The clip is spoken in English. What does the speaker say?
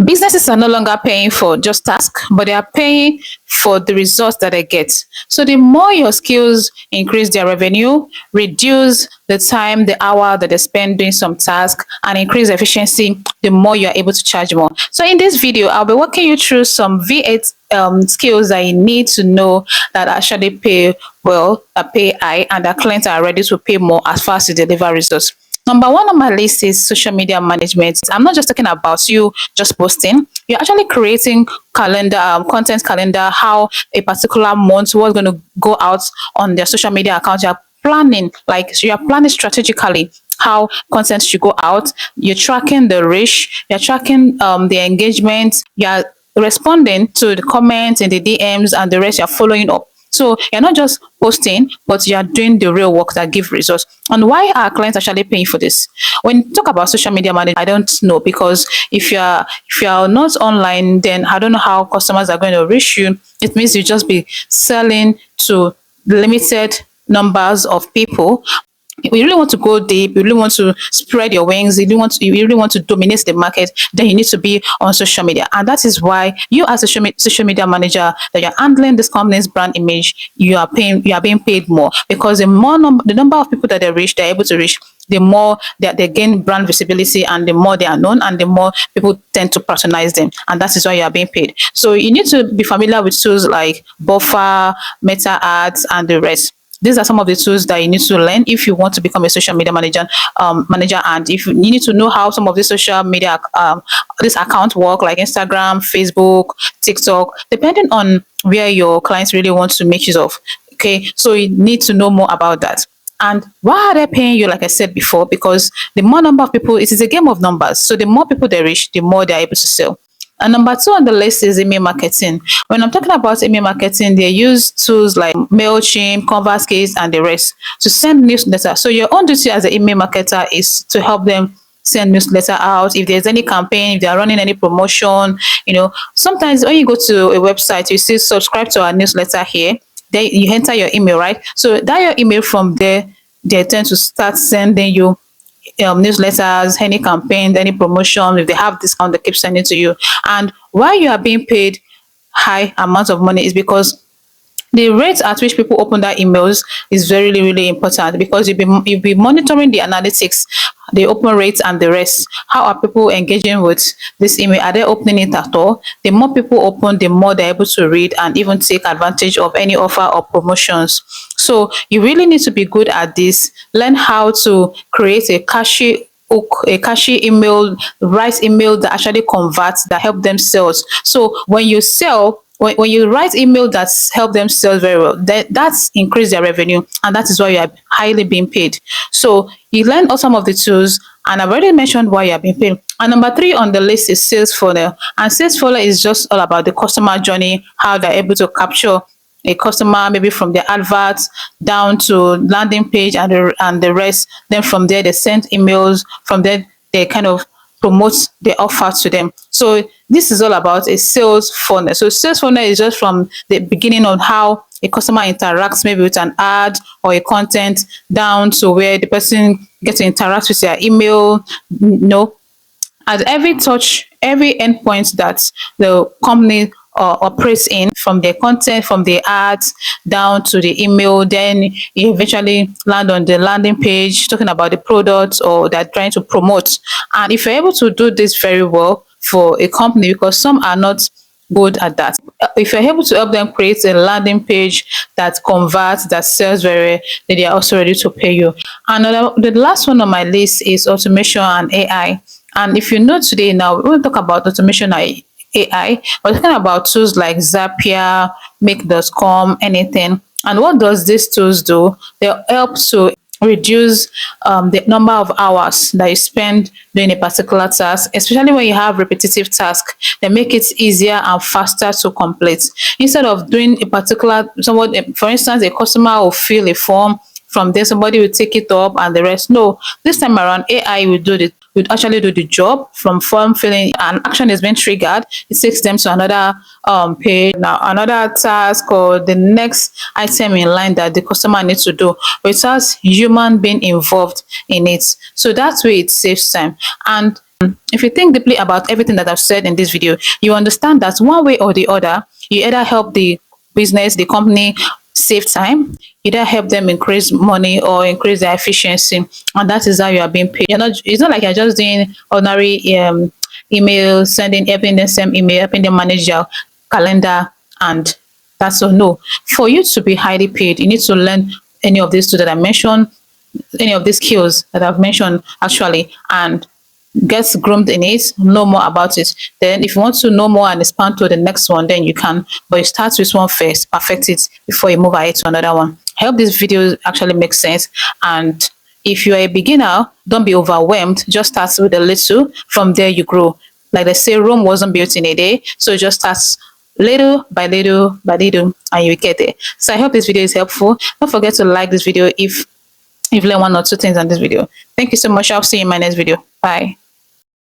Businesses are no longer paying for just tasks, but they are paying for the results that they get. So the more your skills increase their revenue, reduce the time, the hour that they spend doing some task, and increase efficiency, the more you're able to charge more. So in this video, I'll be walking you through some V8 skills that you need to know that actually pay well, that pay high, and that clients are ready to pay more as far as you deliver results. Number one on my list is social media management. I'm not just talking about you just posting. You're actually creating calendar, content calendar, how a particular month, what's going to go out on their social media account. You're planning, like you're planning strategically how content should go out. You're tracking the reach, you're tracking the engagement, you're responding to the comments and the DMs and the rest, you're following up. So you're not just posting, but you're doing the real work that give results. And why are clients actually paying for this? When you talk about social media management, I don't know, because if you're not online, then I don't know how customers are going to reach you. It means you just be selling to limited numbers of people. You really want to go deep, you really want to spread your wings, you really want to dominate the market, then you need to be on social media. And that is why you, as a social media manager, that you're handling this company's brand image, you are being paid more, because the number of people that they're able to reach, the more that they gain brand visibility, and the more they are known, and the more people tend to patronize them. And that is why you are being paid. So you need to be familiar with tools like Buffer, Meta Ads, and the rest. These are some of the tools that you need to learn if you want to become a social media manager. And if you need to know how some of the social media this account work, like Instagram, Facebook, TikTok, depending on where your clients really want to make use of. Okay, so you need to know more about that. And why are they paying you? Like I said before, because the more number of people, it is a game of numbers. So the more people they reach, the more they're able to sell. And number two on the list is email marketing. When I'm talking about email marketing, they use tools like MailChimp, ConverseKit, and the rest to send newsletters. So your own duty as an email marketer is to help them send newsletter out. If there's any campaign, if they're running any promotion, sometimes when you go to a website, you see subscribe to our newsletter here. Then you enter your email, right? So that your email, from there, they tend to start sending you newsletters, any campaign, any promotion. If they have discount, they keep sending to you. And why you are being paid high amounts of money is because the rate at which people open their emails is very, really important, because you'll be monitoring the analytics, the open rates, and the rest. How are people engaging with this email? Are they opening it at all? The more people open, the more they're able to read and even take advantage of any offer or promotions. So you really need to be good at this. Learn how to create a catchy hook, a catchy email, write email that actually converts, that help them sell. So when you sell, when you write email that's help them sell very well, that's increase their revenue, and that is why you are highly being paid. So you learn all some of the tools, and I've already mentioned why you are being paid. And number three on the list is sales funnel. And sales funnel is just all about the customer journey, how they're able to capture a customer, maybe from their adverts down to landing page and the rest. Then from there they send emails. From there they kind of promote the offer to them. So this is all about a sales funnel. So sales funnel is just from the beginning of how a customer interacts, maybe with an ad or a content, down to where the person gets to interact with their email. At every touch, every endpoint that the company operates in, from their content, from the ads down to the email, then you eventually land on the landing page talking about the products or they're trying to promote. And if you're able to do this very well for a company, because some are not good at that, if you're able to help them create a landing page that converts, that sells very, then they are also ready to pay you. And the last one on my list is automation and AI. And if you know, today now we will talk about automation and AI. We're talking about tools like Zapier, Make.com, anything. And what does these tools do? They help to reduce the number of hours that you spend doing a particular task, especially when you have repetitive tasks. They make it easier and faster to complete. Instead of doing a particular, for instance, a customer will fill a form, from there somebody will take it up and the rest. No, this time around AI will actually do the job. From form filling, an action is being triggered, it takes them to another page, now another task, or the next item in line that the customer needs to do, without human being involved in it. So that way it saves time. And If you think deeply about everything that I've said in this video, you understand that one way or the other, you either help the business, the company save time, either help them increase money or increase their efficiency, and that is how you are being paid. You're not. It's not like you're just doing ordinary email, sending everything the same email, helping them manage your calendar, and that's all. No, for you to be highly paid, you need to learn any of these two that I mentioned, any of these skills that I've mentioned actually, and get groomed in it, know more about it. Then if you want to know more and expand to the next one, then you can, but you start with one first, perfect it before you move ahead to another one. I hope this video actually makes sense. And if you're a beginner, don't be overwhelmed. Just start with a little. From there you grow. Like they say, Rome wasn't built in a day. So just start little by little by little and you get there. So I hope this video is helpful. Don't forget to like this video if you've learned one or two things on this video. Thank you so much. I'll see you in my next video. Bye.